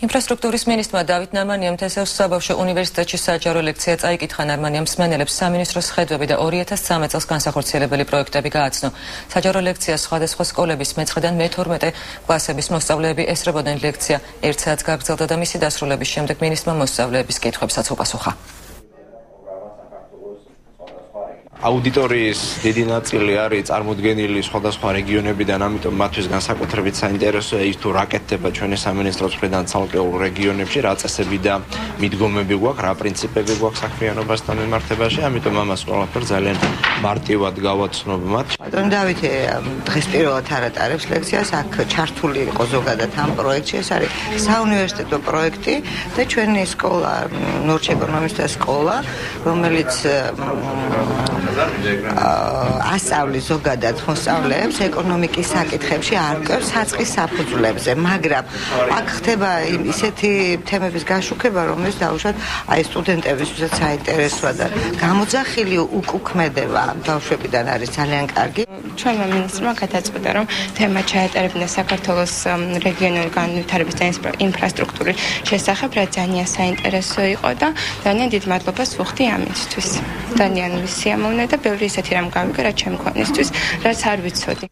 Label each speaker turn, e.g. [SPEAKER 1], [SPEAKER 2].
[SPEAKER 1] ინფრასტრუქტურის მინისტრმა დავით ნამანიამ თესევს საბავშვო უნივერსიტეტში საჯარო ლექცია წაიკითხა. ნამანიამ მსმენელებს სამინისტროს ხედვები და 2013 წელს განსახორციელებელი პროექტები გააცნო. საჯარო ლექციას სხვადასხვა სკოლების მე-9-დან მე-12 კლასების მოსწავლეები ესწრებოდნენ. ლექცია 1 საათს გაგრძელდა და მისი დასრულების შემდეგ მინისტრმა მოსწავლეების კითხვებსაც უპასუხა.
[SPEAKER 2] აუდიტორიის დიდი ნაწილი არის წარმოდგენილი სხვადასხვა რეგიონებიდან, ამიტომ მათთვის განსაკუთრებით საინტერესოა ის თუ რა კეთდება ჩვენი სამინისტროს მხრიდან ცალკეულ რეგიონებში, რა წესები და მიდგომები გვაქვს, რა პრინციპები გვაქვს საქმიანობასთან მიმართებაში, ამიტომ ამას ყველაფერს ძალიან მარტივად გავაცნობ მათ.
[SPEAKER 3] ბატონო დავითი დღეს პირველად არ ატარებს ლექციას, აქ ჩართული იყო ზოგადად ამ პროექტში, ეს არის საუნივერსიტეტო პროექტი და ჩვენი სკოლა, ნორჩ ეკონომისტთა სკოლა, რომელიც ასწავლის ზოგადად მოსწავლეებს ეკონომიკის საკითხებში არკვევს საწყის საფუძვლებზე, მაგრამ აქ ხდება ისეთი თემების გაშუქება, რომელიც დაუშვათ აი სტუდენტებისთვისაც საინტერესოა და გამოძახილი უკუქმედება ბავშვებიდან არის ძალიან კარგი.
[SPEAKER 4] ჩვენმა მინისტრმა გადაწყვეტა, რომ თემა ჩაეტარებინა საქართველოს რეგიონული განვითარების და ინფრასტრუქტურის შესახებ, რაც ძალიან საინტერესო იყო და ძალიან დიდ მადლობას ვუხდი ამისთვის. ძალიან მისიამოვნე და ბევრი ისეთი რამ გავიგე, რაც ჩემი ქვეყნისთვის, რაც არ ვიცოდი.